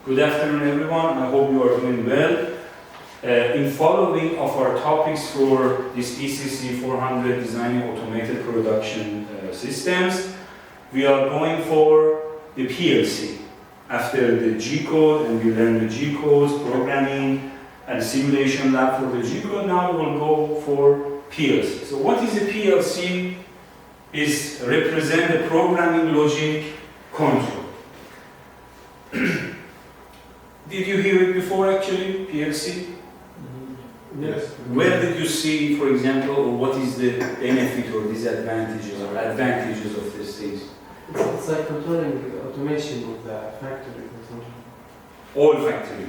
Good afternoon, everyone. I hope you are doing well. In following of our topics for this ECC 400 Designing Automated Production Systems, we are going for the PLC. After the G code, and we learn the G codes, programming, and simulation lab for the G code, now we will go for PLC. So what is a PLC? Is represent the programming logic control. Did you hear it before actually, PLC? Yes. Where did you see, for example, or what is the benefit or disadvantages or advantages of these things? It's like controlling automation of the factory or something. All factory.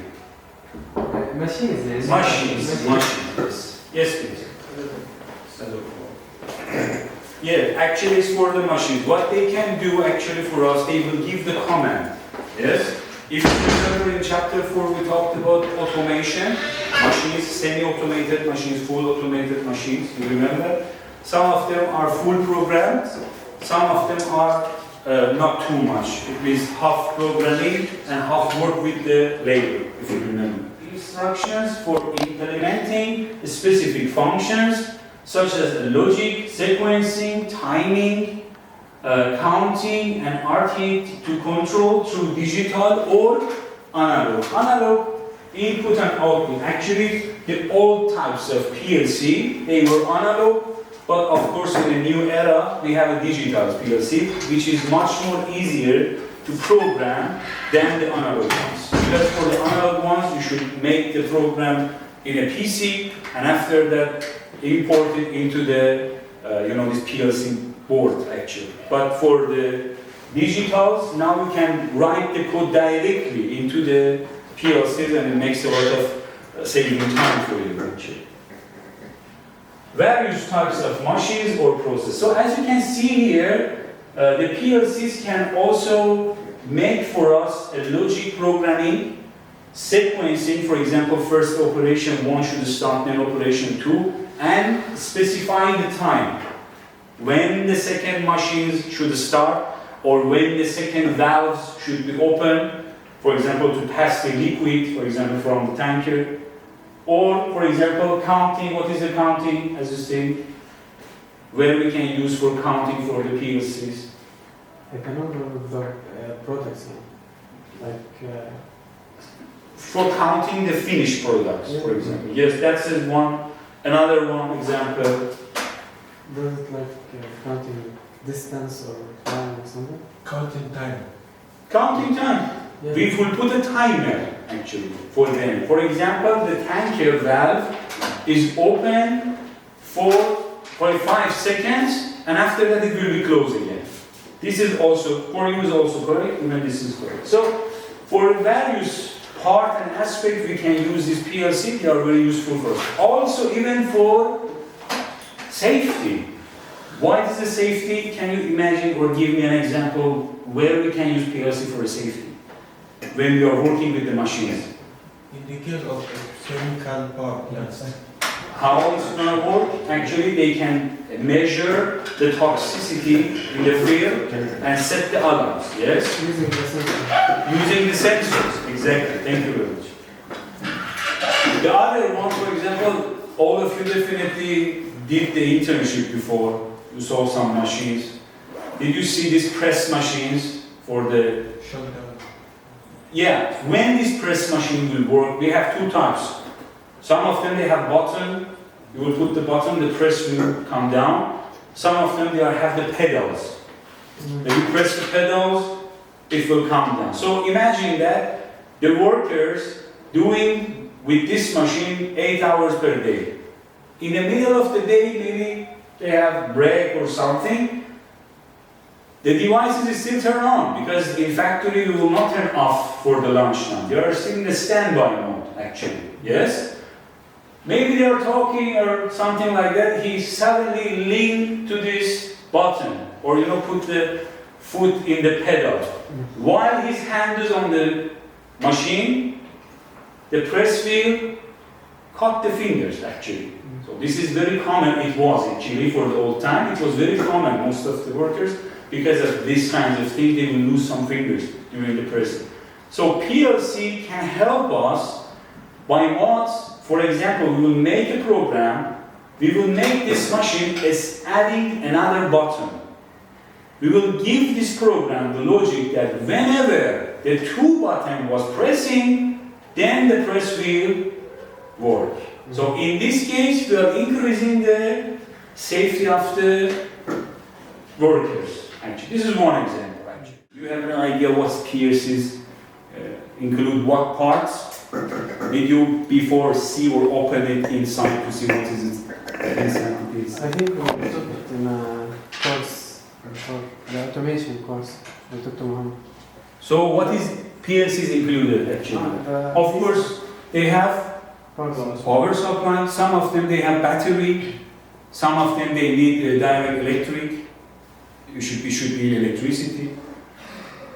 Machines. Machines. Yes, please. Yeah, actually it's for the machines. What they can do actually for us, they will give the command. Yes? If you remember in chapter 4 we talked about automation, machines, semi-automated machines, full automated machines, you remember? Some of them are full programmed, some of them are not too much. It means half programming and half work with the labor, if you remember. Instructions for implementing specific functions such as logic, sequencing, timing, counting, and RT to control through digital or analog. Analog, input and output. Actually, the old types of PLC, they were analog, but of course in the new era, we have a digital PLC, which is much more easier to program than the analog ones. Because for the analog ones, you should make the program in a PC, and after that, import it into the, this PLC board actually. But for the digitals, now we can write the code directly into the PLCs, and it makes a lot of saving time for you actually. Various types of machines or process. So as you can see here, the PLCs can also make for us a logic programming, sequencing, for example, first operation 1 should start, then operation 2, and specifying the time. When the second machines should start, or when the second valves should be open, for example, to pass the liquid, for example, from the tanker. Or, for example, counting. What is the counting, as you see? Where we can use for counting for the PLCs? Like a number of the products, like... For counting the finished products, for example. Yes, that's another one example. Does it like counting distance or time or something? Counting time. Counting time. Yeah. We will put a timer actually for them. For example, the tanker valve is open for 5 seconds, and after that it will be closed again. This is also, for you is also correct, even this is correct. So, for various part and aspect we can use this PLC, they are very useful for us. Also, even for safety. What is the safety? Can you imagine or give me an example where we can use PLC for safety? When we are working with the machines. In the case of chemical power plants. How it's going to work? Actually, they can measure the toxicity in the field and set the alarms. Yes? Using the sensor. Using the sensors. Exactly. Thank you very much. The other one, for example, all of you definitely did the internship before. You saw some machines. Did you see these press machines for the... Yeah, when this press machine will work, we have two types. Some of them, they have button. You will put the button, the press will come down. Some of them, they have the pedals. When you press the pedals, it will come down. So imagine that the workers doing with this machine 8 hours per day. In the middle of the day, maybe they have break or something. The devices still turn on, because in factory you will not turn off for the lunch time. They are still in the standby mode, actually. Yes? Maybe they are talking or something like that. He suddenly leaned to this button, or put the foot in the pedal. While his hand is on the machine, the press wheel cut the fingers, actually. So this is very common. It was actually for the old time. It was very common. Most of the workers, because of these kinds of things, they will lose some fingers during the press. So PLC can help us by what? For example, we will make a program, we will make this machine as adding another button. We will give this program the logic that whenever the 2 button was pressing, then the press will work. So in this case, we are increasing the safety of the workers. Actually, this is one example. Actually, you have an idea what PLCs include, what parts? Did you before see or open it inside to see what is it inside the PLC? I think we took it in a course, for the automation course. We took to Muhammad. So what is PLCs included actually? Of course, they have power supply. Some of them they have battery. Some of them they need direct electric. It should be electricity.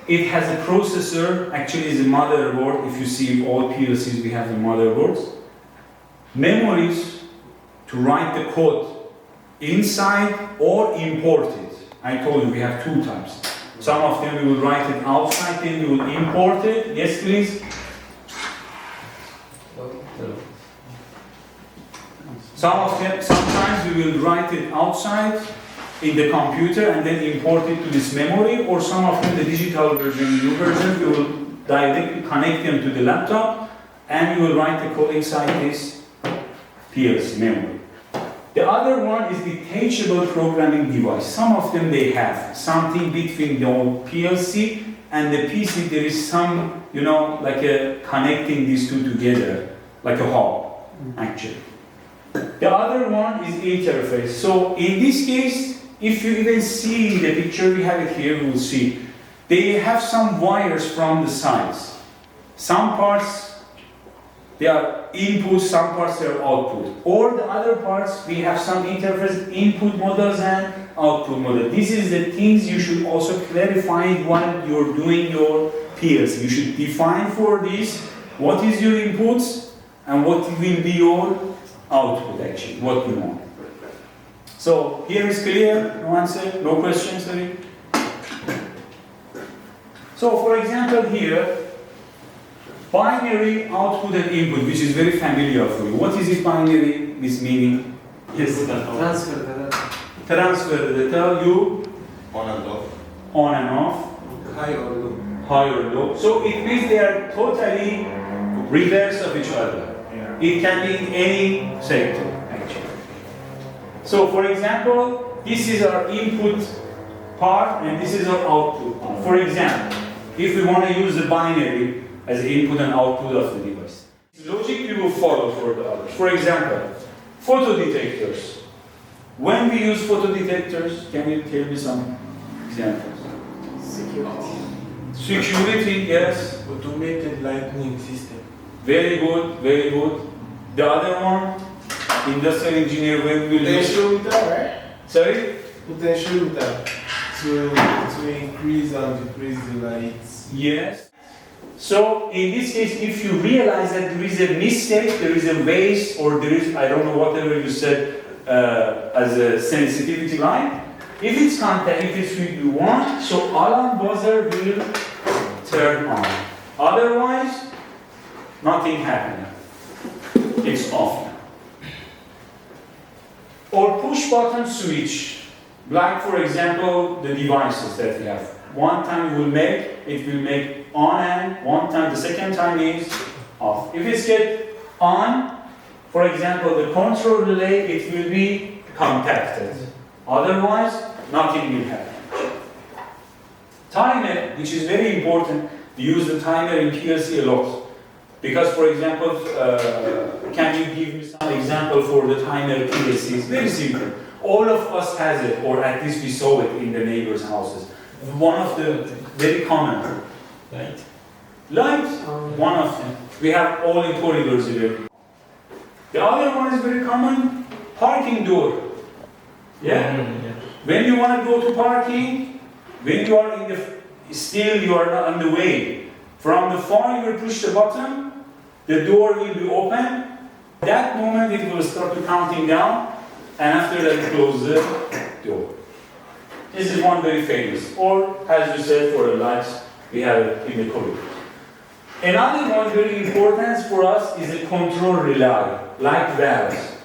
It has a processor. Actually, it's a motherboard. If you see all PLCs, we have the motherboards. Memories to write the code inside or import it. I told you we have 2 types. Some of them we will write it outside, then we will import it. Yes, please. Sometimes we will write it outside in the computer and then import it to this memory, or some of them, the digital version, new version, we will directly connect them to the laptop and we will write the code inside this PLC memory. The other one is the teachable programming device. Some of them they have something between the PLC and the PC. There is some, like a connecting these two together, like a hub, actually. The other one is interface. So in this case, if you even see the picture, we have it here, we will see. They have some wires from the sides. Some parts, they are input, some parts they are output. Or the other parts, we have some interface, input models and output model. This is the things you should also clarify while you're doing your PLC. You should define for this, what is your inputs and what will be your output actually, what we want. So here is clear, no answer, no questions, sorry. So for example here, binary output and input, which is very familiar for you. What is this binary, this meaning? Yes, Transfer the data. transfer the data, you On and off. on and off, High or low. high or low. So it means they are totally reverse of each other. It can be in any sector, actually. So, for example, this is our input part and this is our output part. For example, if we want to use the binary as the input and output of the device, logic we will follow for the others. For example, photodetectors. When we use photodetectors, can you tell me some examples? Security. Security, yes. Automated lighting system. Very good, very good. The other one, industrial engineer, when we will use... Potentiometer, right? Sorry? Potentiometer. To increase and decrease the lights. Yes. So, in this case, if you realize that there is a mistake, there is a waste, or there is, I don't know, whatever you said as a sensitivity line, if it's contact, if it's what you want, so alarm buzzer will turn on. Otherwise, nothing happening. It's off. Or push button switch. Like for example, the devices that we have. One time it will make on and one time, the second time is off. If it's get on, for example, the control relay, it will be contacted. Otherwise, nothing will happen. Timer, which is very important, we use the timer in PLC a lot. Because, for example, can you give me some example for the timer PLC? It's very simple. All of us has it, or at least we saw it in the neighbors' houses. One of the very common. Light. Light, one of them. We have all in corridors here. The other one is very common, parking door. Yeah? When you want to go to parking, when you are in the, still you are not on the way. From the far you will push the button, the door will be open. At that moment it will start counting down, and after that you close the door. This is one very famous. Or, as you said, for the lights, we have it in the corridor. Another one very important for us is a control relay, like valves.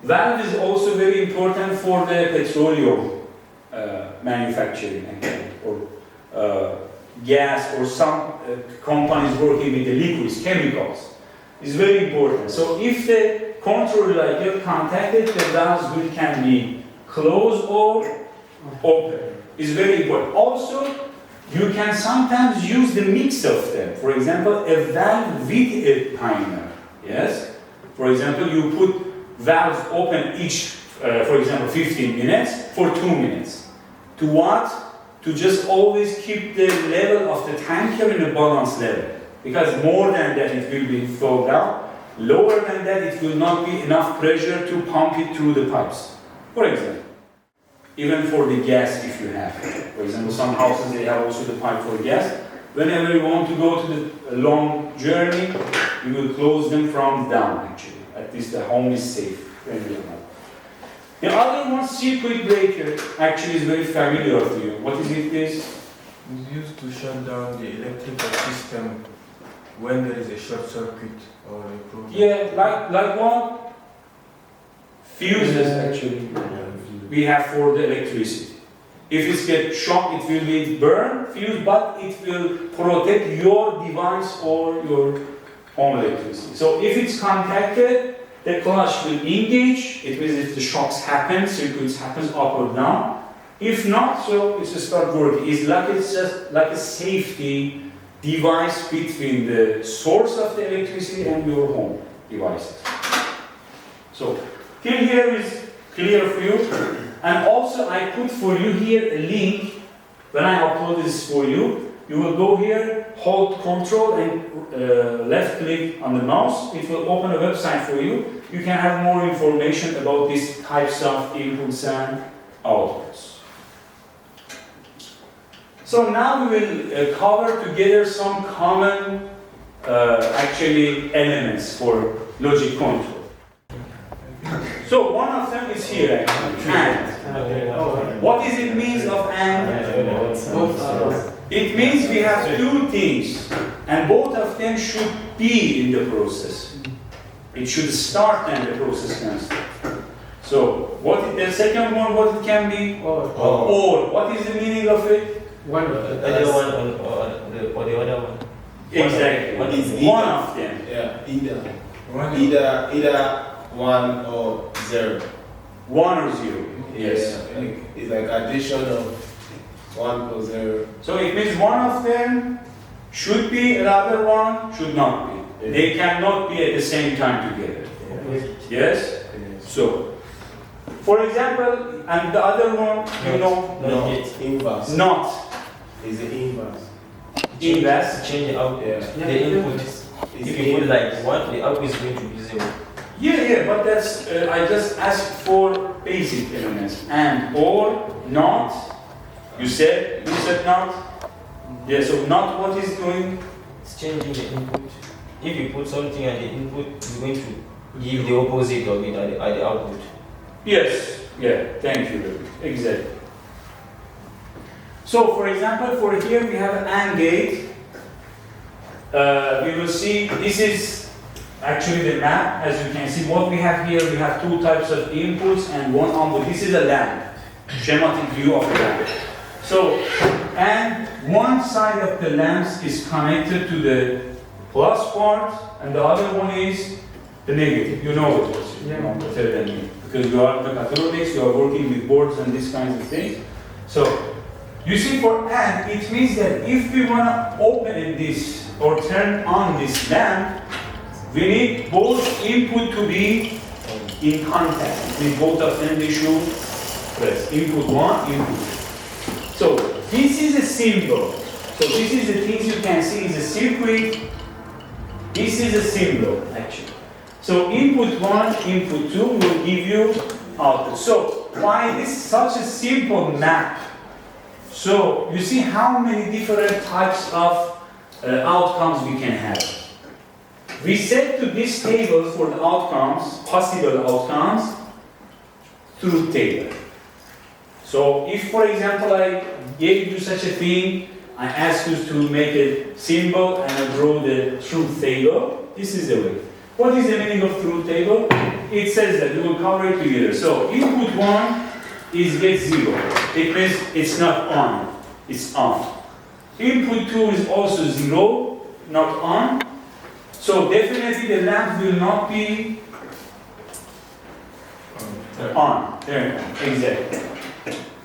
Valve is also very important for the petroleum manufacturing, actually, or gas, or some companies working with the liquids, chemicals. It's very important. So if the control relay gets contacted, the valves can be closed or open. It's very important. Also, you can sometimes use the mix of them. For example, a valve with a timer. Yes? For example, you put valves open each, for example, 15 minutes for 2 minutes. To what? To just always keep the level of the tanker in a balanced level. Because more than that it will be flowed out. Lower than that it will not be enough pressure to pump it through the pipes. For example. Even for the gas if you have. For example, some houses they have also the pipe for gas. Whenever you want to go to the long journey, you will close them from down actually. At least the home is safe when you are. The other one, circuit breaker, actually is very familiar to you. What is it, please? It's used to shut down the electrical system when there is a short circuit or a problem. Yeah, like what? Fuses actually. We have for the electricity. If it gets shocked, it will be burned, fuse, but it will protect your device or your home electricity. So if it's contacted, the clutch will engage. It means if the shocks happen, circuits happens up or down. If not, so it's just start working. It's just like a safety device between the source of the electricity and your home devices. So till here is clear for you. And also I put for you here a link. When I upload this for you, you will go here, hold Control and left click on the mouse. It will open a website for you. You can have more information about these types of inputs and outputs. So now we will cover together some common actually elements for logic control. So one of them is here actually, and. What is it means of and? It means we have two things, and both of them should be in the process. It should start and the process can start. So what the second one, what it can be? Or. What is the meaning of it? One or the other one. Exactly. What is one of them? Yeah, either one or zero. 1 or 0. Yes. Yeah, it's like addition of 1 plus 0. So it means one of them should be, another one should not be. They cannot be at the same time together. Yes? So, for example, and the other one, you know, No, inverse. not. Is the inverse. Inverse. Change the output. Yeah. The input. It's If you put like 1, the output is going to be 0. Yeah, but that's, I just asked for basic elements. And, or, not. You said not. Yeah, so not what is doing? It's changing the input. If you put something at the input, you're going to give the opposite of it at the output. Yes, yeah, thank you very much. Exactly. So, for example, for here we have an AND gate. We will see, this is actually the map. As you can see, what we have here, we have two types of inputs and one output. This is a lamp, schematic view of the lamp. So, and one side of the lamps is connected to the plus part, and the other one is the negative. You know it also, you know better than me. Because you are mechatronics, you are working with boards and these kinds of things. So, you see for AND, it means that if we want to open this or turn on this lamp, we need both input to be in contact. With both of them, they should press input 1, input 2. So, this is a symbol. So, this is the things you can see is a circuit. This is a symbol, actually. So, input 1, input 2 will give you output. So, why this is such a simple map? So, you see how many different types of outcomes we can have. We set to this table for the outcomes, possible outcomes, truth table. So, if for example I gave you such a thing, I ask you to make a symbol and I draw the truth table. This is the way. What is the meaning of truth table? It says that we will cover it together. So input 1 is get 0. It means it's not on, it's on. Input 2 is also 0, not on. So definitely the lamp will not be on. There, exactly.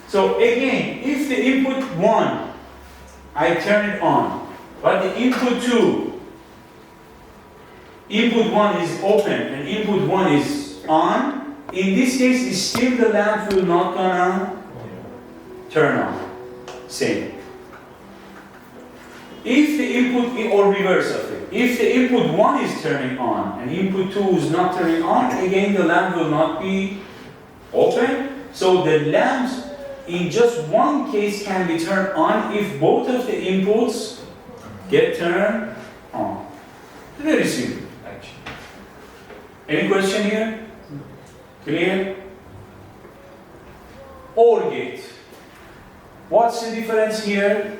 So again, if the input 1, I turn it on, but the input 2, input 1 is open and input 1 is on, in this case, it's still the lamp will not gonna turn on. Same. If the input, or reverse of it, if the input 1 is turning on and input 2 is not turning on, again the lamp will not be open. So the lamps in just one case can be turned on if both of the inputs get turned on. Very simple, actually. Any question here? Clear? OR gate. What's the difference here?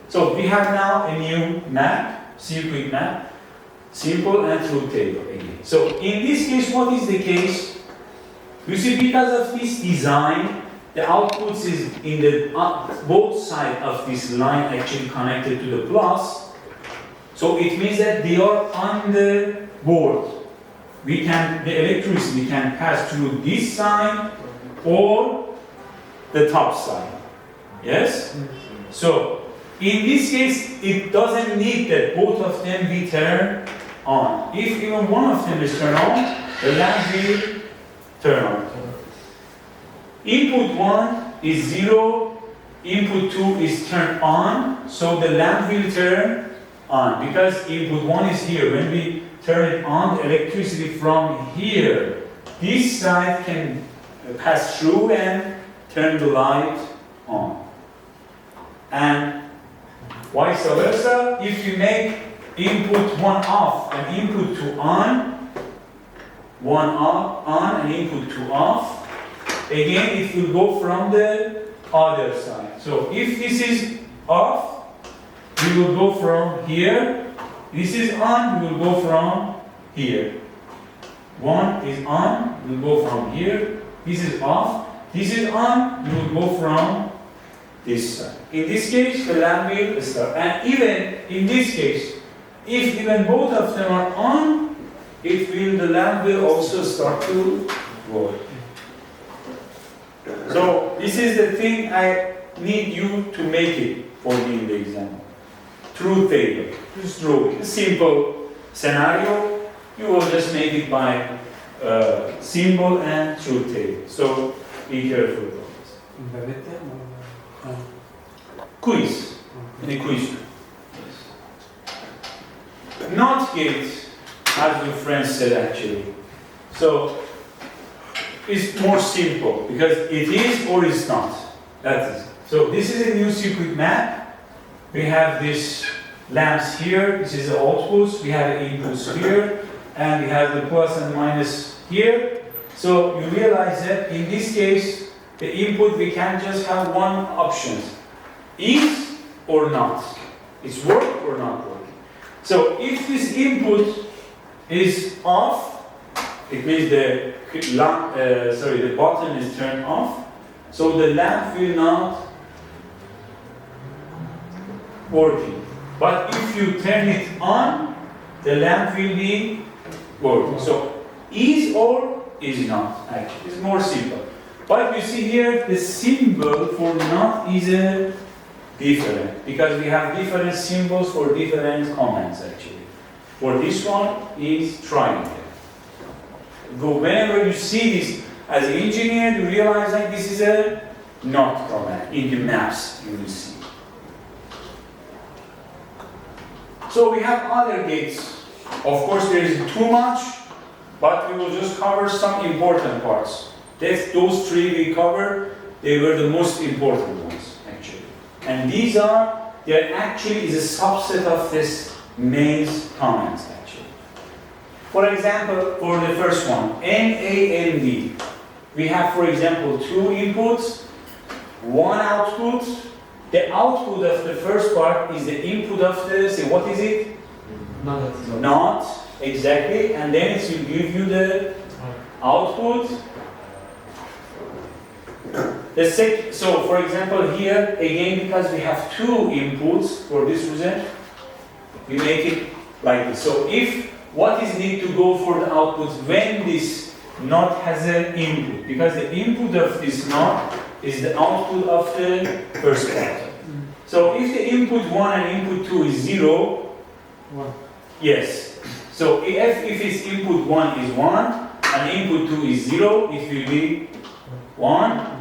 So we have now a new map, circuit map, simple and truth table again. So in this case, what is the case? You see, because of this design, the outputs is in the both sides of this line actually connected to the plus. So it means that they are on the board. The electricity can pass through this side or the top side. Yes? So in this case, it doesn't need that both of them be turned on. If even one of them is turned on, the lamp will turn on. Input 1 is 0, input 2 is turned on, so the lamp will turn on. Because input 1 is here. When we turn it on, the electricity from here, this side can pass through and turn the light on. And vice versa, if you make input 1 off and input 2 on, 1 on and input 2 off, again it will go from the other side. So if this is off, we will go from here. This is on, we will go from here. 1 is on, we will go from here. This is off, this is on, we will go from this side. In this case, the lamp will start. And even in this case, if even both of them are on, the lamp will also start to work. So this is the thing I need you to make it for me in the exam. Truth table. Just draw it. A simple scenario. You will just make it by symbol and truth table. So be careful about this. Quiz. In a quiz. Not gate, as your friend said actually. So it's more simple because it is or is not. That is. So this is a new circuit map. We have these lamps here. This is the outputs. We have the inputs here, and we have the plus and minus here. So you realize that in this case, the input we can just have one option: is or not. It's work or not working. So if this input is off, it means the button is turned off. So the lamp will not working. But if you turn it on, the lamp will be working. So is or is not actually. It's more simple. But you see here the symbol for not is different because we have different symbols for different commands actually. For this one is triangle. Whenever you see this as an engineer, you realize that this is a not command. In the maps you will see. So we have other gates. Of course there is too much, but we will just cover some important parts. Those three we covered, they were the most important ones actually. And they actually is a subset of this main commands actually. For example, for the first one, NAND, we have for example two inputs, one output, The output of the first part is the input of the, say, what is it? Not. Not, exactly, and then it will give you the output. So for example here, again, because we have two inputs for this reason, we make it like this. So if what is need to go for the output when this NOT has an input, because the input of this NOT is the output of the first part. So if the input 1 and input 2 is 0, 1. yes. So if its input 1 is 1 and input 2 is 0, it will be 1.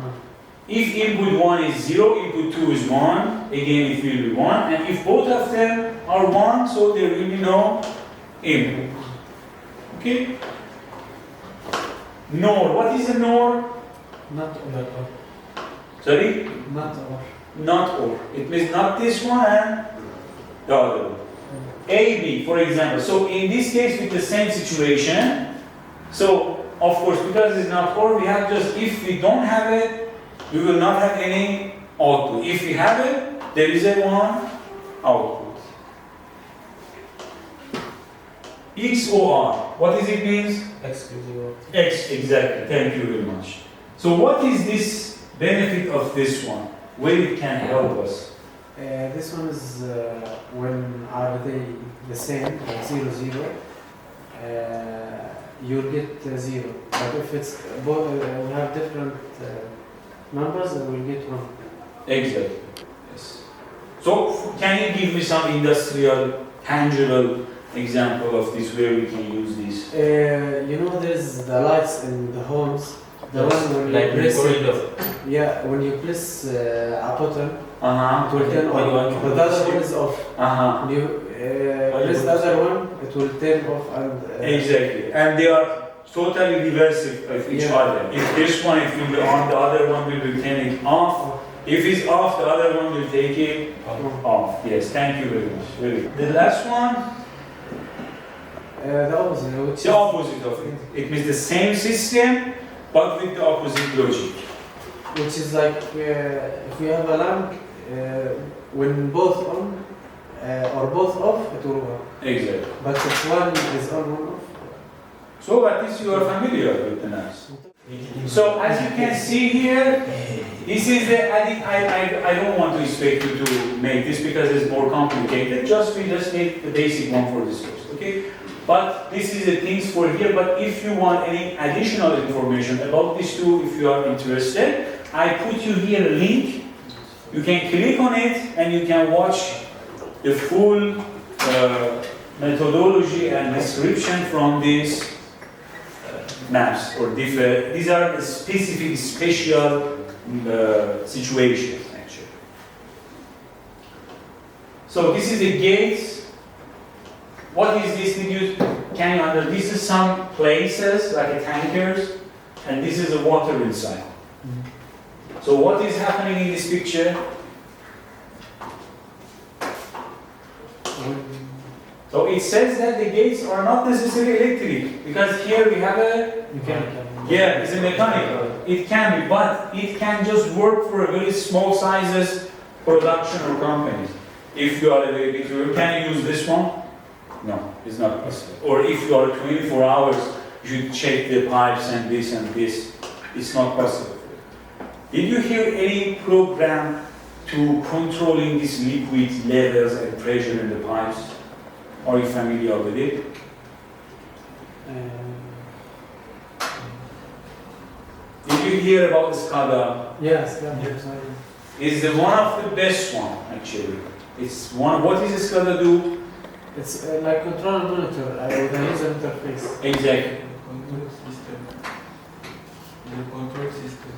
If input 1 is 0, input 2 is 1, again it will be 1. And if both of them are 1, so there will be no input. Okay? NOR. What is a NOR? Not or. Sorry? Not or. Not or. It means not this one and the other one. AB, for example. So in this case, with the same situation, so of course, because it's not or, we have just, if we don't have it, we will not have any output. If we have it, there is a one output. XOR, what does it mean? Exclusive. X, exactly. Thank you very much. So what is this benefit of this one? Where it can help us? This one is when are they the same, like 0, 0, you'll get 0. But if it's both, we have different numbers, then we'll get 1. Exactly. Yes. So can you give me some industrial, tangible example of this where we can use this? You know, there's the lights in the homes. The one when Like you press, corridor. yeah, when you press a button, Uh-huh. it will turn When you want on. to But the other one is off. Uh-huh. When you press the other one, it will turn off and. Exactly. And they are totally reverse of each Yeah. other. If this one it will be on, the other one will be turning off. If it's off, the other one will take it off. Yes, thank you very much. Very good. The last one, The opposite, which the opposite of it. It means the same system, but with the opposite logic. which is like if we have a lamp, when both on or both off, it will work. Exactly. But if one is on, one off. So at least you are familiar with the maps. So as you can see here, this is the, I don't want to expect you to make this because it's more complicated. We just make the basic one for this course, okay? But this is the things for here, but if you want any additional information about these two, if you are interested, I put you here a link. You can click on it and you can watch the full methodology and description from these maps or different. These are specific, special situations actually. So this is the gate. What is this? Can you understand? This is some places like tankers, and this is the water inside. So what is happening in this picture? So it says that the gates are not necessarily electric because here we have a yeah, it's a mechanical. It can be, but it can just work for a very small sizes production or companies. If you are a very big, can you use this one? No, it's not possible. Or if you are 24 hours, you should check the pipes and this and this. It's not possible. Did you hear any program to controlling these liquid levels and pressure in the pipes? Are you familiar with it? Did you hear about the SCADA? Yes, yes. It's the one of the best one actually. It's one. What does the SCADA do? It's like control and monitor with a user interface. Exactly. Control system. The control system.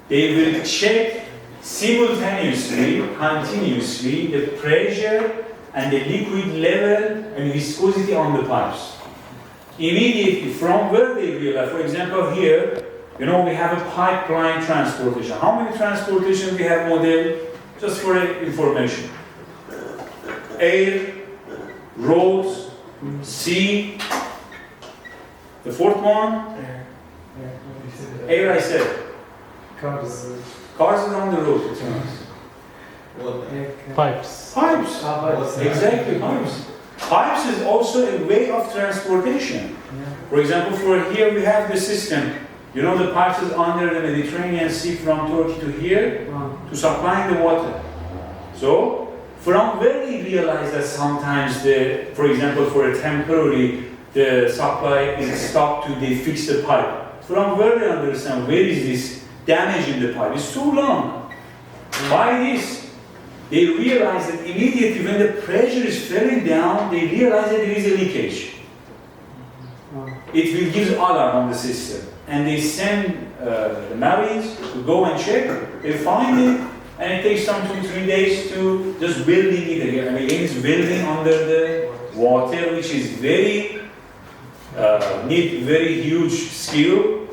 They will check simultaneously, continuously, the pressure and the liquid level and viscosity on the pipes. Immediately from where they realize, for example here, you know, we have a pipeline transportation. How many transportation we have model? Just for information. Air, roads, sea. The fourth one? Air, I said. Cars. Cars is on the road. It's nice. Pipes. Pipes. pipes. Exactly, pipes. Pipes is also a way of transportation. For example, for here we have the system. You know the pipes is under the Mediterranean Sea from Turkey to here to supplying the water. So from where they realize that sometimes for example, for a temporary the supply is stopped to they fix the pipe. From where they understand where is this damage in the pipe? It's too long. By this, they realize that immediately when the pressure is falling down, they realize that there is a leakage. It will give alarm on the system. And they send the Marines to go and check. They find it, and it takes some 2-3 days to just building it again. And again, it's building under the water, which is need very huge skill.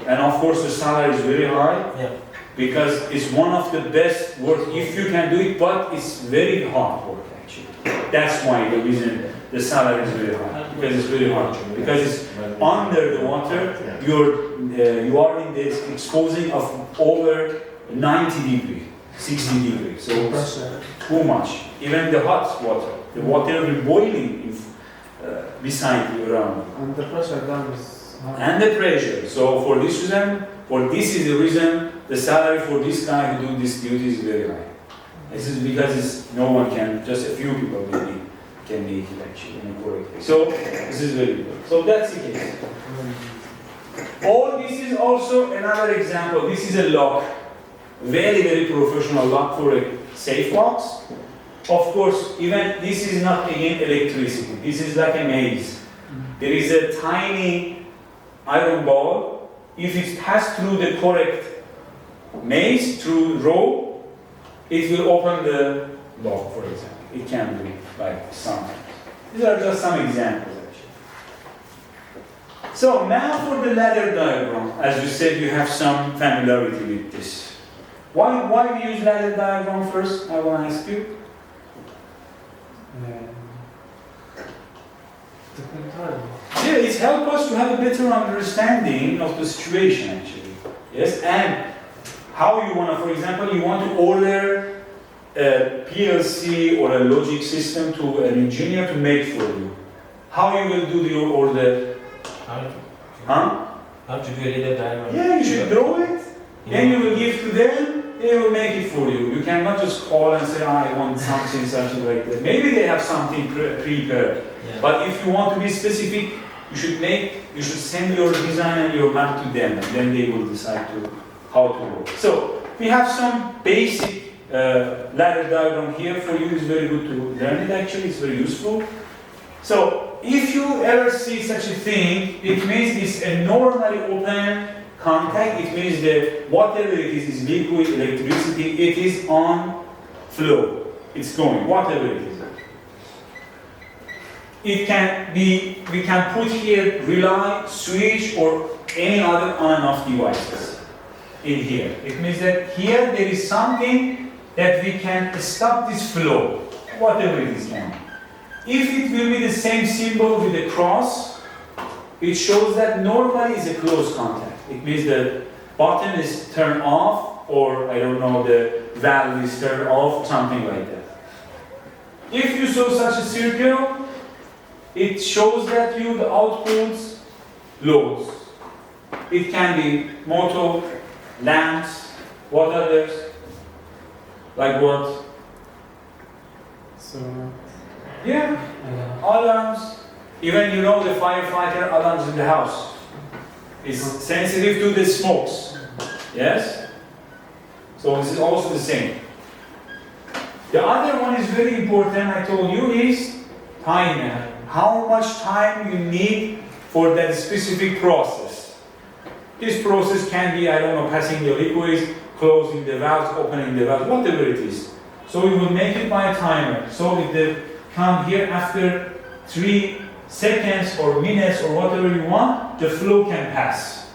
And of course, the salary is very high. Yeah. Because it's one of the best work if you can do it, but it's very hard work actually. That's why the reason the salary is very high, because it's very hard. Because it's under the water, you are in this exposing of over 90 degrees, 60 degrees. So it's too much. Even the hot water, the water will boiling beside you around. And the pressure down is high. And the pressure. So for this reason, this is the reason the salary for this guy who do this duty is very high. This is because no one can, just a few people maybe can make it actually correctly. So this is very good. So that's the case. Or this is also another example. This is a lock, very very professional lock for a safe box. Of course, even this is not again electricity. This is like a maze. There is a tiny iron ball. If it passes through the correct maze, through row, it will open the lock, for example. It can be like something. These are just some examples, actually. So now for the ladder diagram. As you said, you have some familiarity with this. Why we use ladder diagram first? I want to ask you. Yeah, it helps us to have a better understanding of the situation actually. Yes, and how you want to, for example, you want to order a PLC or a logic system to an engineer to make for you. How you will do your order? How to do a little diagram? Yeah, you should draw it. Then you will give to them. They will make it for you. You cannot just call and say, I want something like that. Maybe they have something prepared. Yeah. But if you want to be specific, you should send your design and your map to them, and then they will decide how to work. So we have some basic ladder diagram here for you. It's very good to learn it actually. It's very useful. So if you ever see such a thing, it means it's a normally open contact. It means that whatever it is liquid, electricity, it is on flow. It's going, whatever it is. It can be, we can put here relay, switch, or any other on and off devices in here. It means that here there is something that we can stop this flow, whatever it is on. If it will be the same symbol with the cross, it shows that normally is a close contact. It means the button is turned off, or I don't know, the valve is turned off, something like that. If you saw such a circle, it shows that the outputs loads. It can be motor, lamps, what others? Like what? So, Yeah, alarms. Even you know the firefighter alarms in the house. It's sensitive to the smokes. Yes? So this is also the same. The other one is very important, I told you, is timer. How much time you need for that specific process. This process can be, I don't know, passing the liquids, closing the valves, opening the valves, whatever it is. So we will make it by a timer. So if they come here after 3 seconds or minutes or whatever you want, the flow can pass.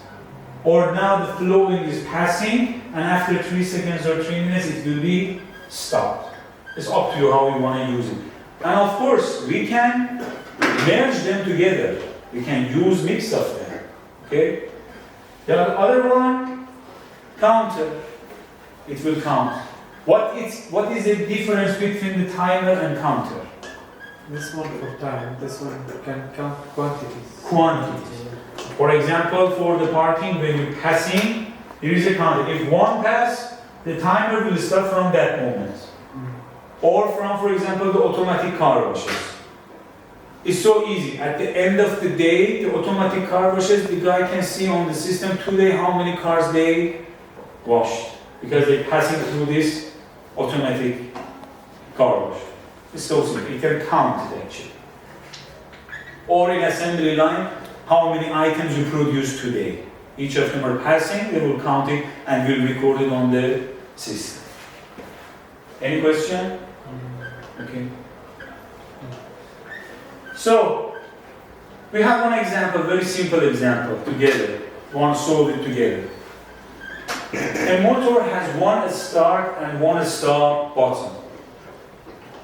Or now the flowing is passing, and after 3 seconds or 3 minutes it will be stopped. It's up to you how you want to use it. And of course, we can merge them together. We can use mix of them. Okay? The other one, counter. It will count. What is the difference between the timer and counter? This one for time, this one can count quantities. Quantities. For example, for the parking, when you're passing, there is a counter. If one pass, the timer will start from that moment. Or from, for example, the automatic car washes. It's so easy. At the end of the day, the automatic car washes, the guy can see on the system today how many cars they washed. Because they're passing through this automatic car wash. It's so simple. You can count it actually. Or in assembly line, how many items you produce today. Each of them are passing, they will count it and will record it on the system. Any question? Okay. So, we have one example, very simple example together. We want to solve it together. A motor has one start and one stop button.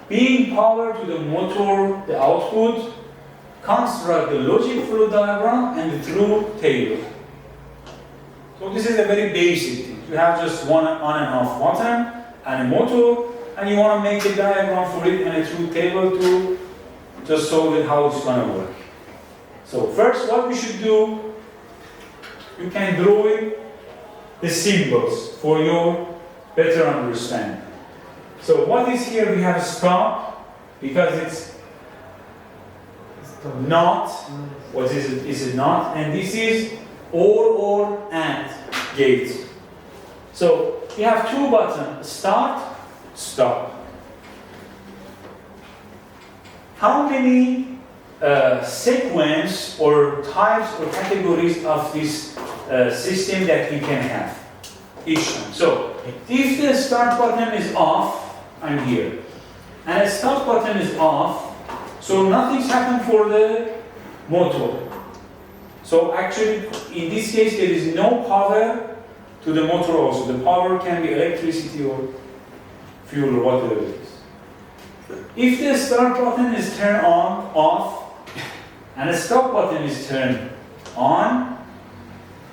Being power to the motor, the output, construct the logic flow diagram and the truth table. So this is a very basic thing. You have just one on and off button and a motor, and you want to make a diagram for it and a truth table to just solve it how it's going to work. So first what we should do, you can draw it, the symbols for your better understanding. So what is here? We have a stop because it's not. What is it? Is it not? And this is or and gate. So we have two buttons: start, stop. How many sequence or types or categories of this system that we can have each time? So if the start button is off, I'm here, and the stop button is off, so nothing's happened for the motor. So actually, in this case, there is no power to the motor also. The power can be electricity or fuel or whatever it is. If the start button is turned on, off, and the stop button is turned on,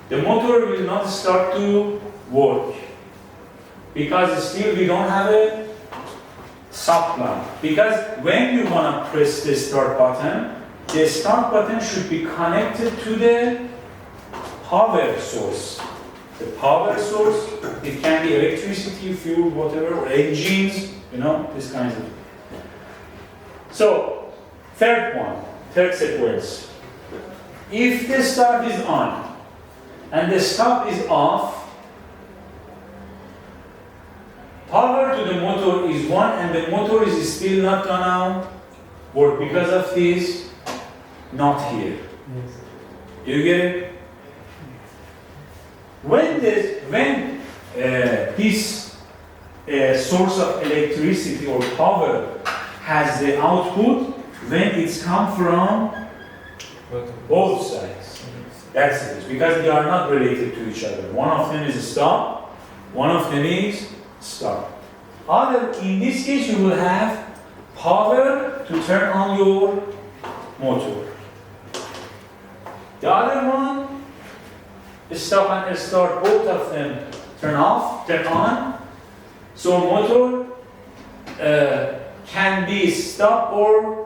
the motor will not start to work. Because still we don't have a supply. Because when you want to press the start button should be connected to the power source. The power source, it can be electricity, fuel, whatever, or engines, this kind of thing. So, third sequence. If the start is on and the stop is off, power to the motor is 1 and the motor is still not gonna work because of this not here. Yes. You get it? When this source of electricity or power has the output, when it's come from both sides. That's it. Because they are not related to each other. One of them is a stop, one of them is stop. In this case, you will have power to turn on your motor. The other one, stop and start, both of them turn off, turn on. So motor can be stopped or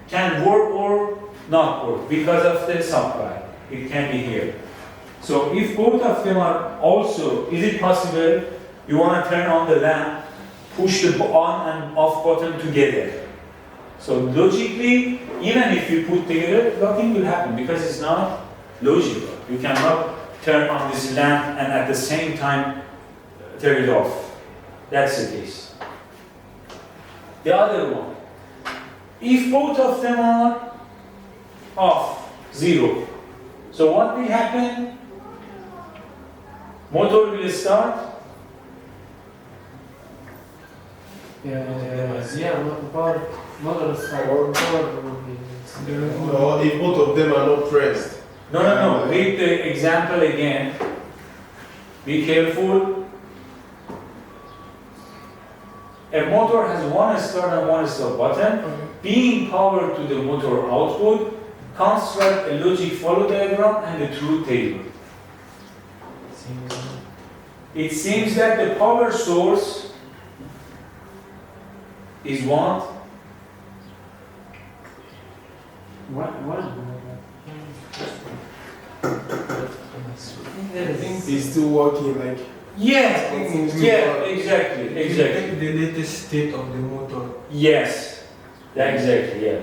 can work or not work because of the supply. It can be here. So if both of them are also, is it possible you want to turn on the lamp, push the on and off button together? So logically, even if you put together, nothing will happen because it's not logical. You cannot turn on this lamp and at the same time turn it off. That's the case. The other one, if both of them are off, 0. So what will happen? Motor will start. Power will be. No, if both of them are not pressed. No. Read the example again. Be careful. A motor has one start and one stop button. Being power to the motor output, construct a logic flow diagram and a truth table. It seems that the power source is what? One. I think it's still working like. Yeah, yeah, exactly, It will exactly. take the latest state of the motor. Yes, exactly, yeah.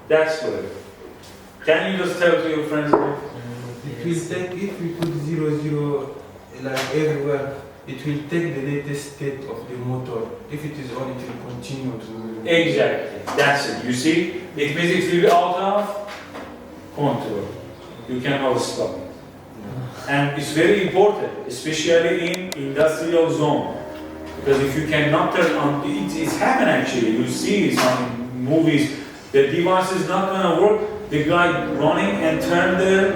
That's good. Can you just tell to your friends? It will take, if we put 00 like everywhere, it will take the latest state of the motor. If it is on, it will continue to. Exactly, that's it. You see, it means it will be out of control. You cannot stop it. And it's very important, especially in industrial zone. Because if you cannot turn on, it's happened actually. You see some movies, the device is not gonna work, the guy running and turn the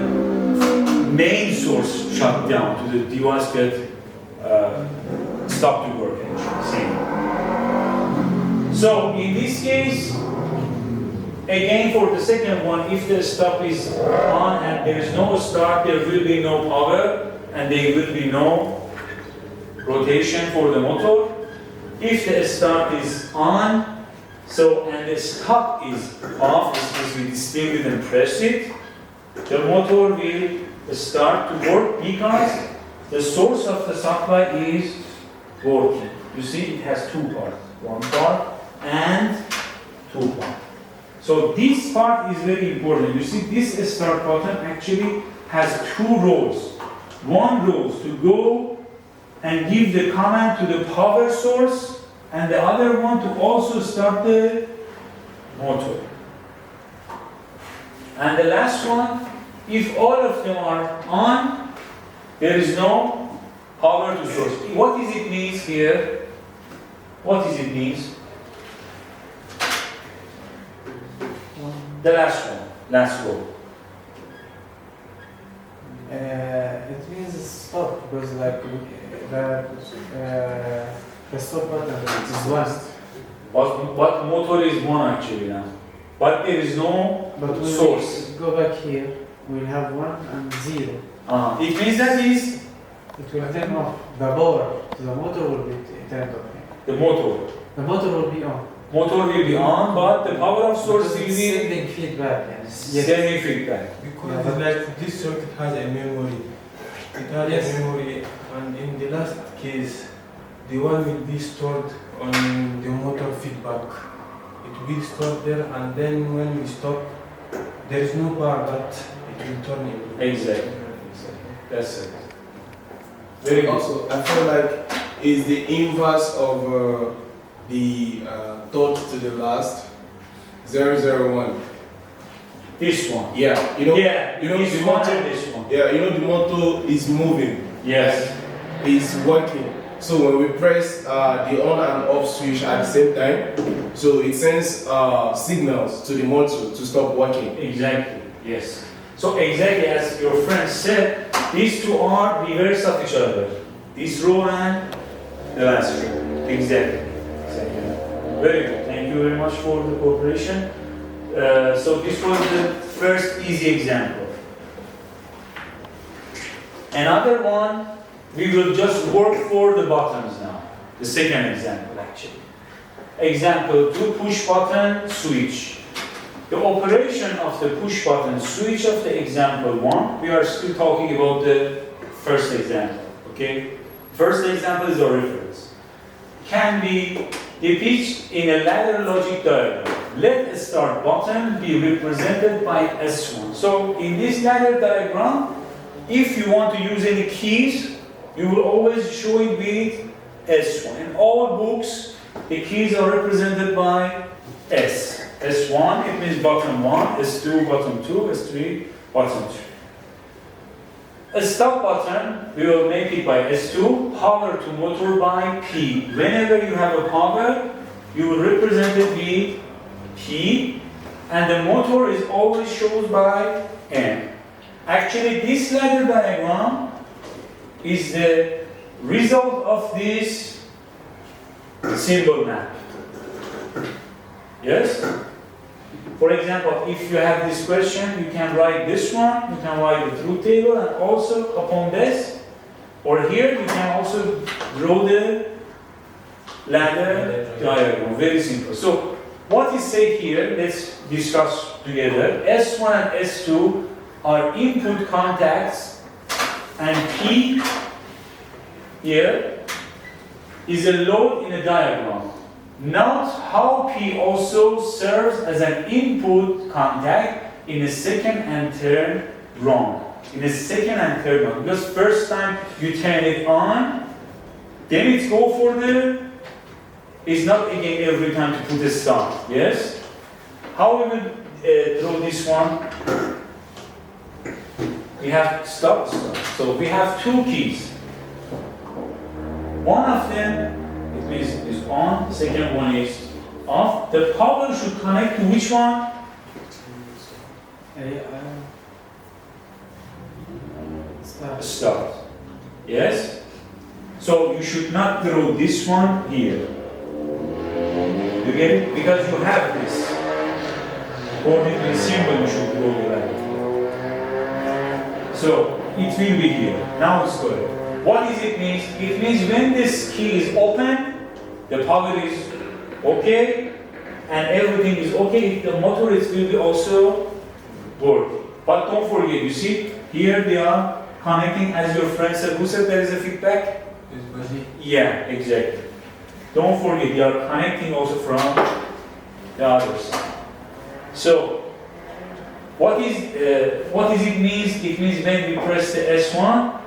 main source shut down to the device get stop to work actually. See? So in this case, again for the second one, if the stop is on and there is no start, there will be no power and there will be no rotation for the motor. If the start is on, and the stop is off, we still didn't press it, the motor will start to work because the source of the supply is working. You see, it has two parts, one part and two parts. So this part is very important. You see, this start button actually has two rows. One row to go and give the command to the power source, and the other one to also start the motor. And the last one, if all of them are on, there is no power to source. What does it mean here? What does it mean? The last one, last row. It means stop because like the stop button is one. What motor is one actually now? But there is no But when source. we go back here, we'll have 1 and 0. It means that is It will turn off. The power to the motor will be turned off. the motor. The motor will be on. Motor will be on, but the power of source will Because it's be sending feedback. Yes. sending feedback. Because Yeah, like this circuit has a memory. It has Yes. a memory, and in the last case, the one will be stored on the motor feedback. It will be stored there, and then when we stop, there is no power, but it will turn into. Exactly. That's it. Very good. Also, I feel like it's the inverse of the third to the last 001. This one. Yeah, you know. Yeah, you know this the one motor. and this one. Yeah, you know the motor is moving. Yes. Is working. So when we press the on and off switch at the same time, so it sends signals to the motor to stop working. Exactly. Yes. So exactly as your friend said, these two are reverse of each other. This row and the last row. Exactly. Very good. Thank you very much for the cooperation. So this was the first easy example. Another one, we will just work for the buttons now. The second example actually. Example 2, push button switch. The operation of the push button switch of the example 1, we are still talking about the first example, okay? First example is a reference. Can be depicted in a ladder logic diagram. Let a start button be represented by S1. So in this ladder diagram, if you want to use any keys, you will always show it with S1. In all books, the keys are represented by S. S1, it means button 1, S2, button 2, S3, button 3. A stop button, we will make it by S2, power to motor by P. Whenever you have a power, you will represent it with P, and the motor is always shown by N. Actually, this ladder diagram is the result of this symbol map. Yes? For example, if you have this question, you can write this one, you can write the truth table, and also upon this, or here, you can also draw the ladder diagram. Very simple. So what is said here, let's discuss together. S1 and S2 are input contacts, and P here is a load in a diagram. Note how P also serves as an input contact in a second and third run. In a second and third run. Because first time you turn it on, then it go for the, it's not again every time to put a start. Yes? How we will draw this one? We have stop, stop. So we have two keys. One of them, it means is on, the second one is off. The power should connect to which one? Start. Yes? So you should not draw this one here. You get it? Because you have this. According to the symbol, you should draw the line. So it will be here. Now it's correct. What does it mean? It means when this key is open, the power is okay, and everything is okay. The motor it will be also working. But don't forget, you see, here they are connecting, as your friend said. Who said there is a feedback? Yeah, exactly. Don't forget, they are connecting also from the other side. So, what does it mean? It means when we press the S1,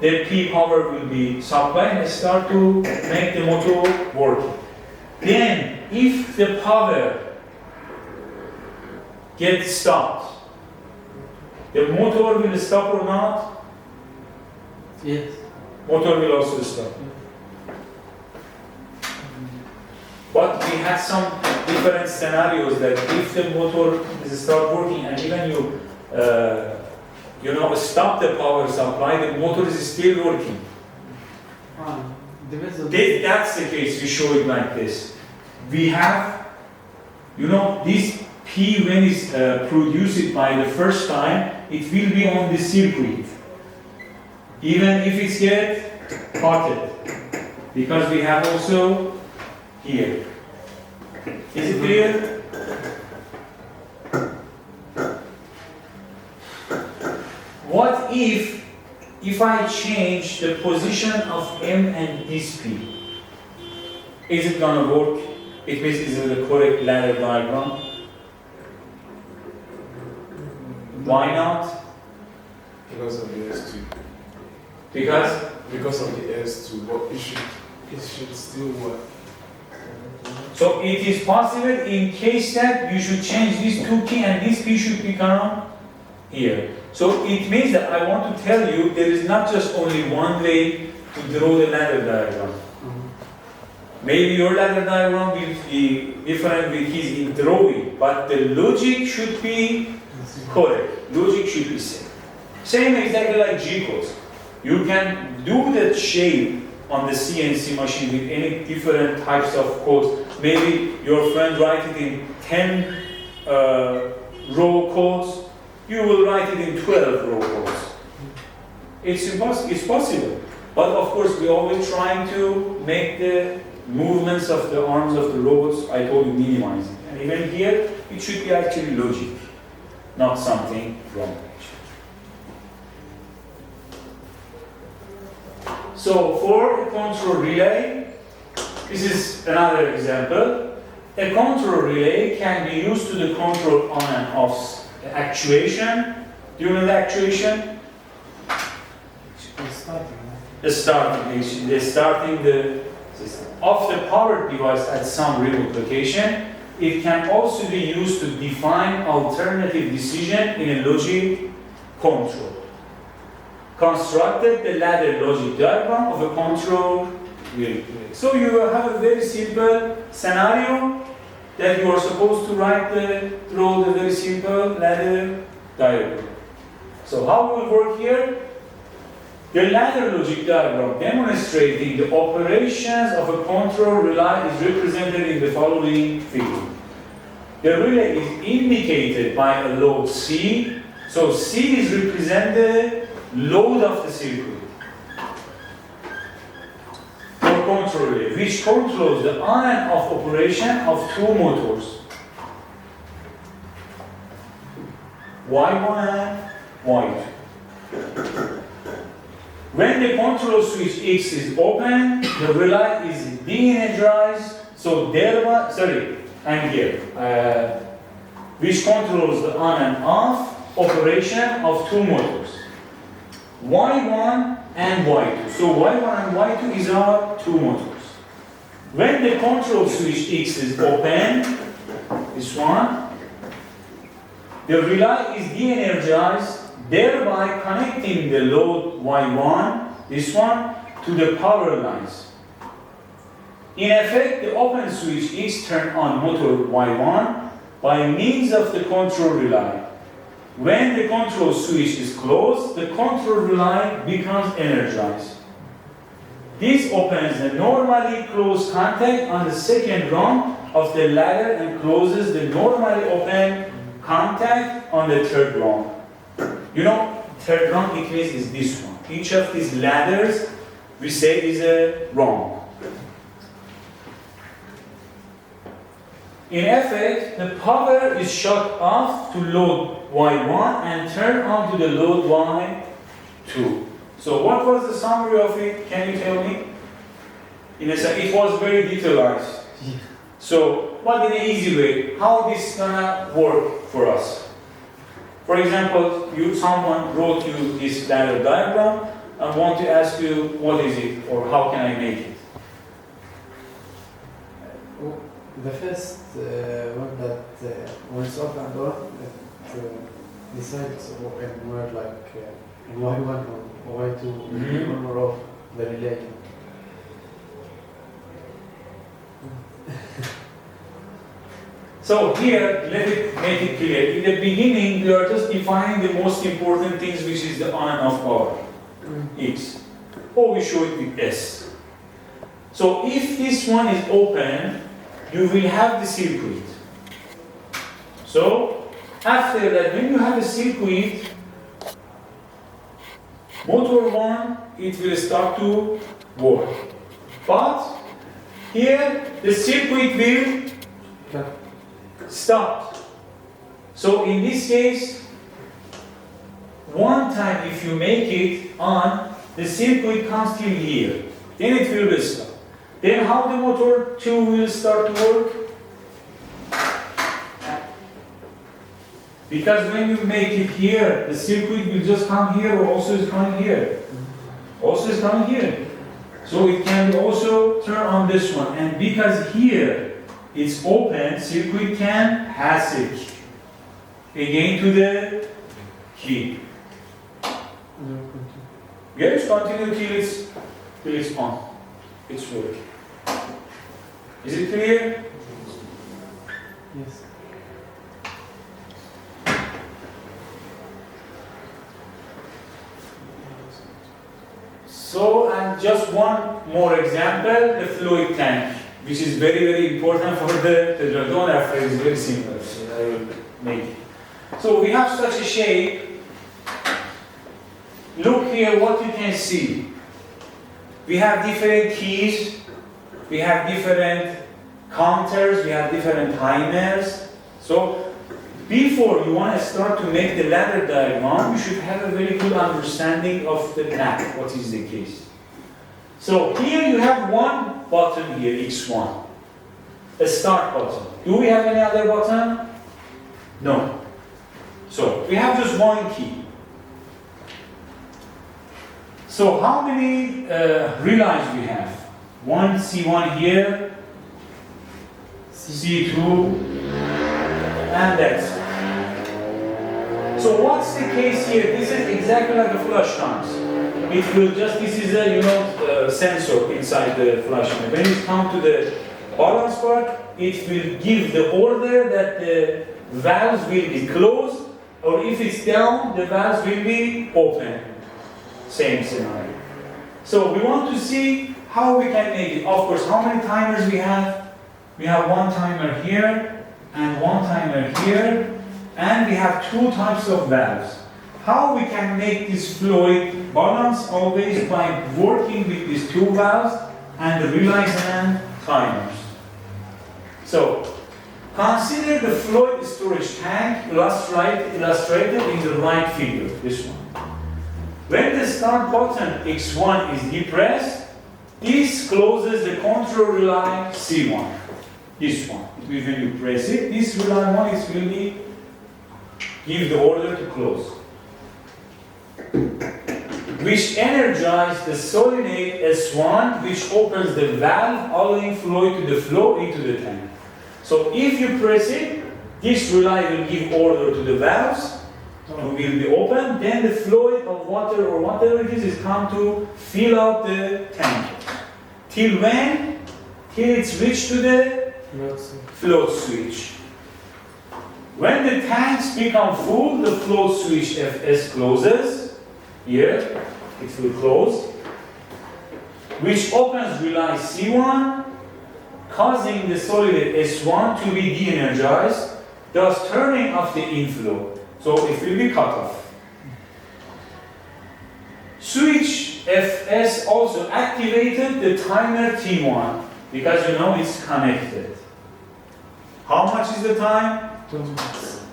the P power will be supplied and start to make the motor work. Then, if the power gets stopped, the motor will stop or not? Yes. Motor will also stop. But we had some different scenarios that if the motor is start working and even you stop the power supply, the motor is still working. That's the case. We show it like this. We have, this P when it's produced by the first time, it will be on the circuit, even if it's get parted, because we have also here. Is it clear? What if I change the position of M and this P? Is it gonna work? It means is it the correct ladder diagram? Why not? Because of the S2. Because of the S2, but it should still work. so it is possible in case that you should change this 2 key and this P should become here. So it means that I want to tell you there is not just only one way to draw the ladder diagram. Maybe your ladder diagram will be different with his in drawing, but the logic should be correct. Logic should be same. Same exactly like G codes. You can do that shape on the CNC machine with any different types of codes. Maybe your friend write it in 10 row codes. You will write it in 12 row codes. It's possible. But of course, we're always trying to make the movements of the arms of the robots, I told you, minimizing. And even here, it should be actually logic, not something wrong. So for a control relay, this is another example. A control relay can be used to the control on and off actuation. Do you know the actuation? The starting the system. Of the power device at some remote location. It can also be used to define alternative decision in a logic control. Constructed the ladder logic diagram of a control relay. So you will have a very simple scenario that you are supposed to draw the very simple ladder diagram. So how will it work here? The ladder logic diagram demonstrating the operations of a control relay is represented in the following figure. The relay is indicated by a load C. So C is represented load of the circuit. For control relay which controls the on and off operation of two motors, Y1 and Y2. When the control switch X is open, the relay is de-energized, so thereby, I'm here, which controls the on and off operation of two motors, Y1 and Y2. So Y1 and Y2 is our two motors. When the control switch X is open, this one, the relay is de-energized, thereby connecting the load Y1, this one, to the power lines. In effect, the open switch is turned on motor Y1 by means of the control relay. When the control switch is closed, the control relay becomes energized. This opens the normally closed contact on the second rung of the ladder and closes the normally open contact on the third rung. You know, third rung, it means is this one. Each of these ladders, we say, is a rung. In effect, the power is shut off to load Y1 and turned on to the load Y2. So what was the summary of it? Can you tell me? In a sense, it was very detailized. So, but in an easy way, how this gonna work for us? For example, someone wrote you this ladder diagram and want to ask you what is it or how can I make it? The first one that when it's off and on, it decides in where like in Y1 or Y2 on or off the relay. So here, let it make it clear. In the beginning, we are just defining the most important things, which is the on and off power, X. Or we show it with S. So if this one is open, you will have the circuit. So after that, when you have a circuit, motor 1, it will start to work. But here, the circuit will stop. So in this case, one time if you make it on, the circuit comes till here. Then it will stop. Then how the motor 2 will start to work? Because when you make it here, the circuit will just come here or also is coming here. Also is coming here. So it can also turn on this one. And because here it's open, circuit can pass it again to the key. Yes, continue till it's on. It's working. Is it clear? Yes. So, and just one more example, the fluid tank, which is very, very important for the don't afraid, it's very simple, so I will make it. So we have such a shape. Look here what you can see. We have different keys, we have different counters, we have different timers. So before you want to start to make the ladder diagram, you should have a very good understanding of the map, what is the case. So here you have one button here, X1, a start button. Do we have any other button? No. So we have just one key. So how many relays we have? One C1 here, C2, and that's it. So what's the case here? This is exactly like a flush times. It will just, this is a sensor inside the flush line. When it comes to the balance part, it will give the order that the valves will be closed, or if it's down, the valves will be open. Same scenario. So we want to see how we can make it. Of course, how many timers we have? We have one timer here, and one timer here, and we have two types of valves. How we can make this fluid balance always by working with these two valves and the relays and timers. So, consider the fluid storage tank illustrated in the right figure, this one. When the start button X1 is depressed, this closes the control relay C1. This one. When you press it, this relay 1 is really give the order to close, which energizes the solenoid S1, which opens the valve, allowing fluid to flow into the tank. So if you press it, this relay will give order to the valves, will be open, then the fluid of water or whatever it is come to fill up the tank. Till when? Till it's reached to the float switch. When the tanks become full, the float switch FS closes. Here, it will close, which opens relay C1, causing the solid S1 to be de-energized, thus turning off the inflow. So it will be cut off. Switch FS also activated the timer T1 because you know it's connected. How much is the time? 2 minutes.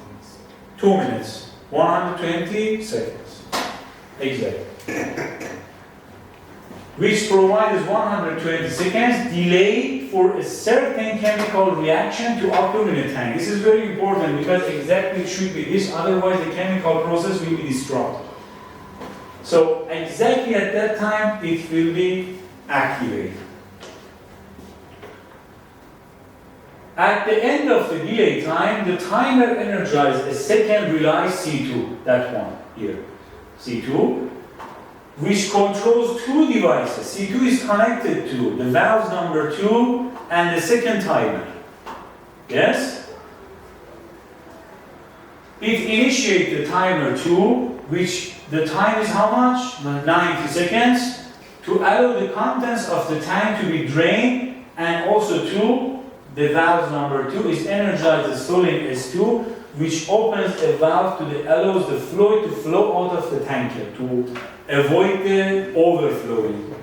2 minutes. 120 seconds. Exactly. Which provides 120 seconds delay for a certain chemical reaction to occur in a tank. This is very important because exactly it should be this, otherwise the chemical process will be disrupted. So exactly at that time it will be activated. At the end of the delay time, the timer energizes a second relay C2, that one here, C2, which controls two devices. C2 is connected to the valve number 2 and the second timer. Yes? It initiates the timer 2, which the time is how much? 90 seconds, to allow the contents of the tank to be drained, and also to the valve number 2 is energized the solenoid S2, which opens a valve allows the fluid to flow out of the tanker to avoid the overflowing,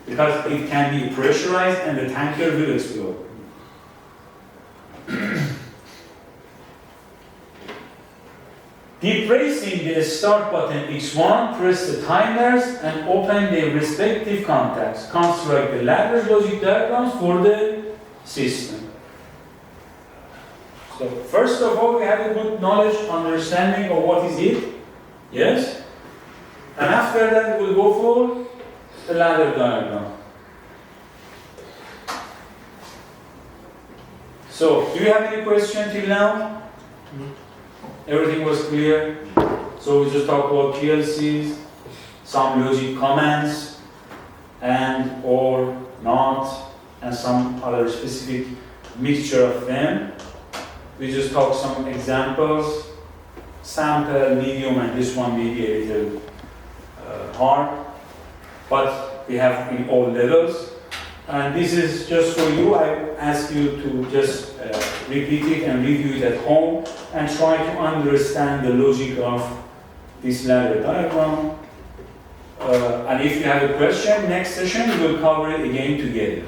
because it can be pressurized and the tanker will explode. Depressing the start button X1, press the timers and open their respective contacts. Construct the ladder logic diagrams for the system. So first of all, we have a good knowledge, understanding of what is it. Yes? And after that, we'll go for the ladder diagram. So, do you have any question till now? Everything was clear? So we just talked about PLCs, some logic commands, and or not, and some other specific mixture of them. We just talked some examples, sample, medium, and this one may be a little hard, but we have in all levels. And this is just for you. I ask you to just repeat it and review it at home and try to understand the logic of this ladder diagram. And if you have a question, next session we will cover it again together.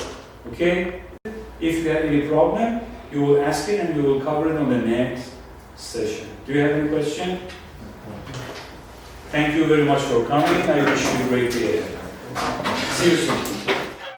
Okay? If you have any problem, you will ask it and we will cover it on the next session. Do you have any question? Thank you very much for coming. I wish you a great day. See you soon.